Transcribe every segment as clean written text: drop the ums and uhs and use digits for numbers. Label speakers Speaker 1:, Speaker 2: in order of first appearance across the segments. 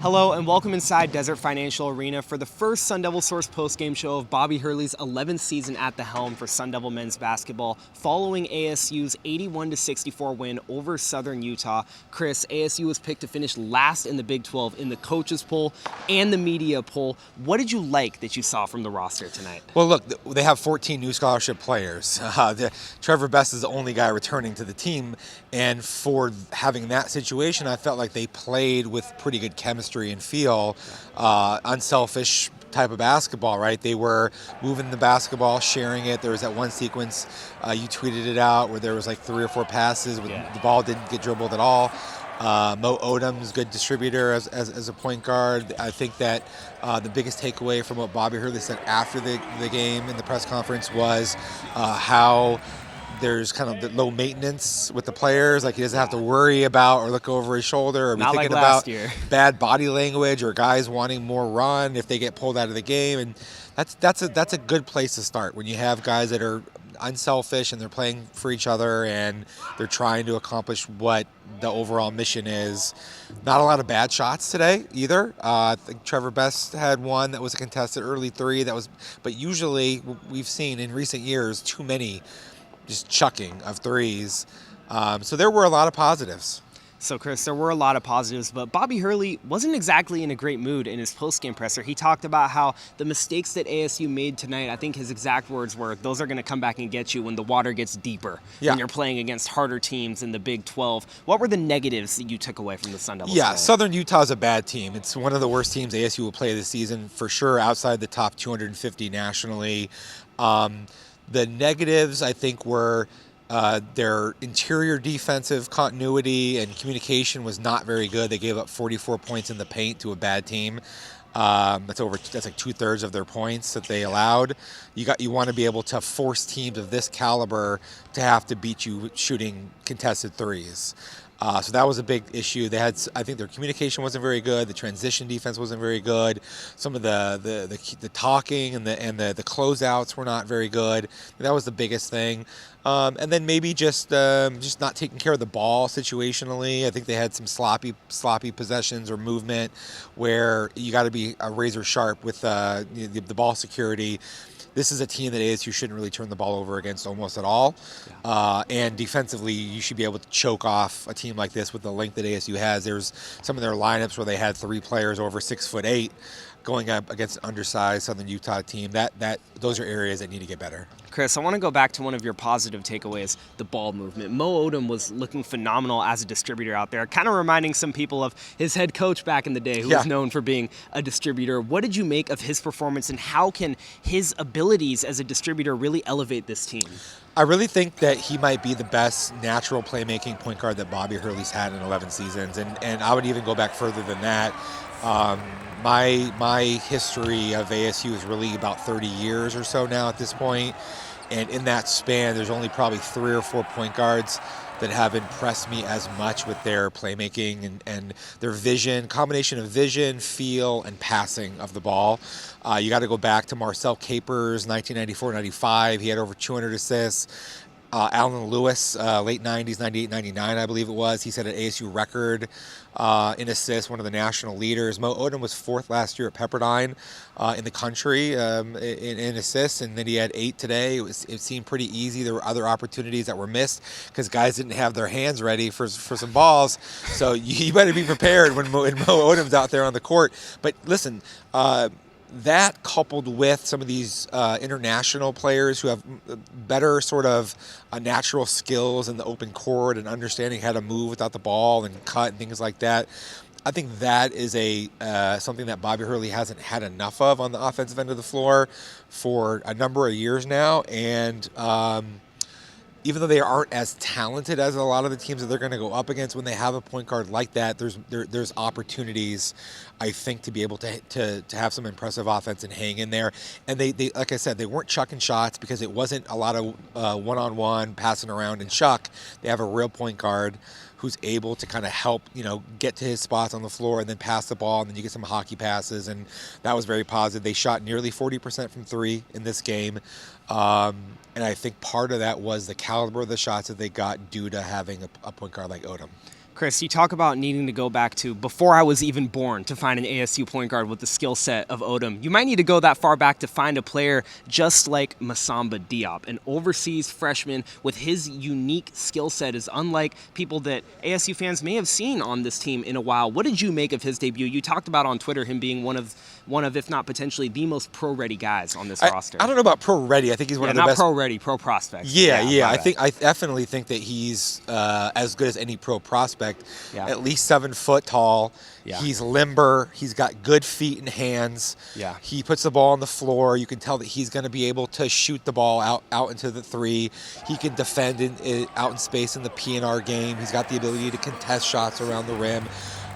Speaker 1: Hello and welcome inside Desert Financial Arena for the first Sun Devil Source Postgame Show of Bobby Hurley's 11th season at the helm for Sun Devil men's basketball, following ASU's 81-64 win over Southern Utah. Chris, ASU was picked to finish last in the Big 12 in the coaches poll and the media poll. What did you like that you saw from the roster tonight?
Speaker 2: Well, look, they have 14 new scholarship players. Trevor Best is the only guy returning to the team, and for having that situation, I felt like they played with pretty good chemistry and feel, unselfish type of basketball, right? They were moving the basketball, sharing it. There was that one sequence, you tweeted it out, where there was like 3 or 4 passes with the ball didn't get dribbled at all. Odum is a good distributor as a point guard. I think that the biggest takeaway from what Bobby Hurley said after the game in the press conference was how there's kind of the low maintenance with the players. Like, he doesn't have to worry about or look over his shoulder or be thinking about bad body language or guys wanting more run if they get pulled out of the game. And that's a good place to start when you have guys that are unselfish and they're playing for each other and they're trying to accomplish what the overall mission is. Not a lot of bad shots today either. I think Trevor Best had one that was a contested early three but usually we've seen in recent years too many just chucking of threes. So there were a lot of positives.
Speaker 1: So, Chris, there were a lot of positives, but Bobby Hurley wasn't exactly in a great mood in his postgame presser. He talked about how the mistakes that ASU made tonight, I think his exact words were, those are going to come back and get you when the water gets deeper, when you're playing against harder teams in the Big 12. What were the negatives that you took away from the Sun Devils?
Speaker 2: Yeah, Southern Utah is a bad team. It's one of the worst teams ASU will play this season, for sure, outside the top 250 nationally. The negatives, I think, were their interior defensive continuity and communication was not very good. They gave up 44 points in the paint to a bad team. That's like 2/3 of their points that they allowed. You want to be able to force teams of this caliber to have to beat you shooting contested threes. So that was a big issue. I think their communication wasn't very good. The transition defense wasn't very good. Some of the talking and the closeouts were not very good. That was the biggest thing. And then maybe just not taking care of the ball situationally. I think they had some sloppy possessions or movement where you got to be razor sharp with the ball security. This is a team that ASU shouldn't really turn the ball over against almost at all. And defensively, you should be able to choke off a team like this with the length that ASU has. There's some of their lineups where they had 3 players over 6'8" going up against an undersized Southern Utah team. Those are areas that need to get better.
Speaker 1: Chris, I want to go back to one of your positive takeaways, the ball movement. Mo Odum was looking phenomenal as a distributor out there, kind of reminding some people of his head coach back in the day, who was known for being a distributor. What did you make of his performance, and how can his abilities as a distributor really elevate this team?
Speaker 2: I really think that he might be the best natural playmaking point guard that Bobby Hurley's had in 11 seasons, and I would even go back further than that. My history of ASU is really about 30 years or so now at this point. And in that span, there's only probably 3 or 4 point guards that have impressed me as much with their playmaking and their vision, combination of vision, feel, and passing of the ball. You got to go back to Marcel Capers, 1994-95. He had over 200 assists. Alan Lewis, late 90s, 98, 99, I believe it was. He set an ASU record in assists, one of the national leaders. Mo Odum was 4th last year at Pepperdine in the country in assists, and then he had 8 today. It seemed pretty easy. There were other opportunities that were missed because guys didn't have their hands ready for some balls. So you better be prepared when Mo Odum's out there on the court. But listen, that coupled with some of these international players who have better sort of natural skills in the open court and understanding how to move without the ball and cut and things like that, I think that is something that Bobby Hurley hasn't had enough of on the offensive end of the floor for a number of years now. And even though they aren't as talented as a lot of the teams that they're going to go up against, when they have a point guard like that, there's opportunities, I think, to be able to have some impressive offense and hang in there. And they like I said, they weren't chucking shots because it wasn't a lot of one-on-one passing around and chuck. They have a real point guard who's able to kind of help, get to his spots on the floor and then pass the ball, and then you get some hockey passes, and that was very positive. They shot nearly 40% from 3 in this game. And I think part of that was the caliber of the shots that they got due to having a point guard like Odum.
Speaker 1: Chris, you talk about needing to go back to before I was even born to find an ASU point guard with the skill set of Odum. You might need to go that far back to find a player just like Masamba Diop, an overseas freshman with his unique skill set is unlike people that ASU fans may have seen on this team in a while. What did you make of his debut? You talked about on Twitter him being one of, if not potentially the most pro-ready guys on this roster.
Speaker 2: I don't know about pro-ready. I think he's one of the best.
Speaker 1: Not pro-ready, pro-prospect.
Speaker 2: Yeah. I definitely think that he's as good as any pro prospect. At least 7 foot tall. He's limber. He's got good feet and hands. He puts the ball on the floor. You can tell that he's going to be able to shoot the ball out into the 3. He can defend out in space in the P&R game. He's got the ability to contest shots around the rim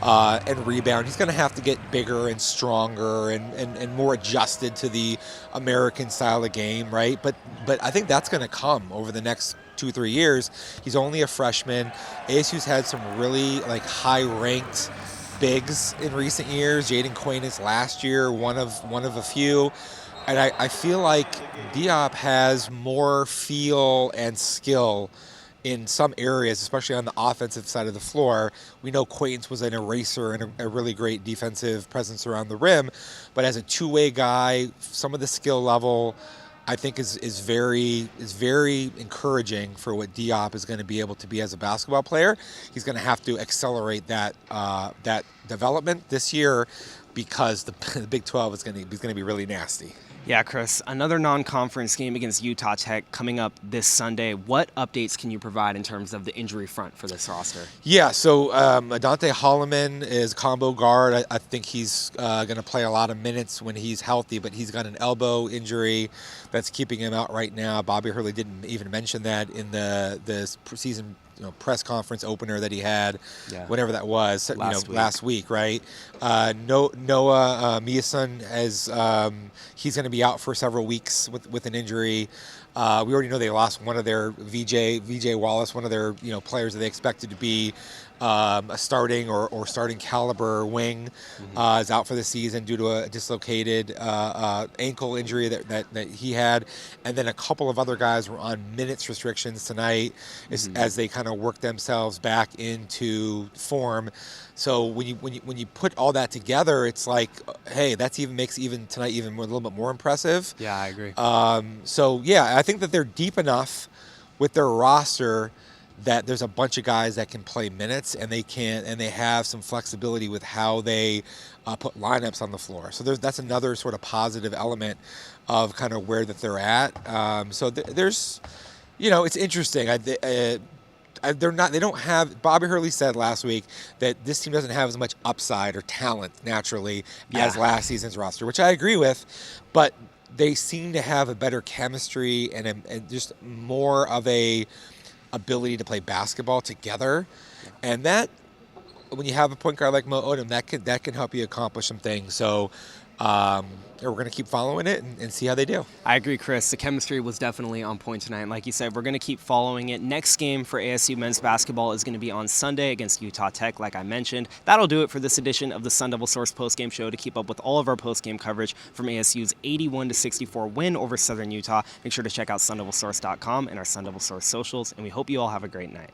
Speaker 2: and rebound. He's going to have to get bigger and stronger and more adjusted to the American style of game, right? But I think that's going to come over the next 2-3 years. He's only a freshman. ASU's had some really high-ranked bigs in recent years. Jaden Quainance last year, one of a few. And I feel like Diop has more feel and skill in some areas, especially on the offensive side of the floor. We know Quainance was an eraser and a really great defensive presence around the rim, but as a two-way guy, some of the skill level I think is very encouraging for what Diop is going to be able to be as a basketball player. He's going to have to accelerate that development this year because the Big 12 is going to be really nasty.
Speaker 1: Yeah, Chris, another non-conference game against Utah Tech coming up this Sunday. What updates can you provide in terms of the injury front for this roster?
Speaker 2: Yeah, so Adante Holloman is combo guard. I think he's going to play a lot of minutes when he's healthy, but he's got an elbow injury that's keeping him out right now. Bobby Hurley didn't even mention that in the season press conference opener that he had, whatever that was, last week, right? Noah Miason he's going to be out for several weeks with an injury. We already know they lost one of their VJ Wallace, one of their players that they expected to be a starting or starting caliber wing, is out for the season due to a dislocated ankle injury that he had, and then a couple of other guys were on minutes restrictions tonight as they kind of work themselves back into form. So when you put all that together, it's like, hey, makes tonight even a little bit more impressive.
Speaker 1: Yeah, I agree.
Speaker 2: So yeah, I think that they're deep enough with their roster that there's a bunch of guys that can play minutes and they have some flexibility with how they put lineups on the floor. So that's another sort of positive element of kind of where that they're at. So there's, it's interesting. They don't have. Bobby Hurley said last week that this team doesn't have as much upside or talent naturally as last season's roster, which I agree with, but they seem to have a better chemistry and just more of a ability to play basketball together, and that when you have a point guard like Mo Odum, that can help you accomplish some things. So we're going to keep following it and see how they do.
Speaker 1: I agree, Chris. The chemistry was definitely on point tonight. Like you said, we're going to keep following it. Next game for ASU men's basketball is going to be on Sunday against Utah Tech, like I mentioned. That'll do it for this edition of the Sun Devil Source Postgame Show. To keep up with all of our postgame coverage from ASU's 81-64 win over Southern Utah, make sure to check out sundevilsource.com and our Sun Devil Source socials, and we hope you all have a great night.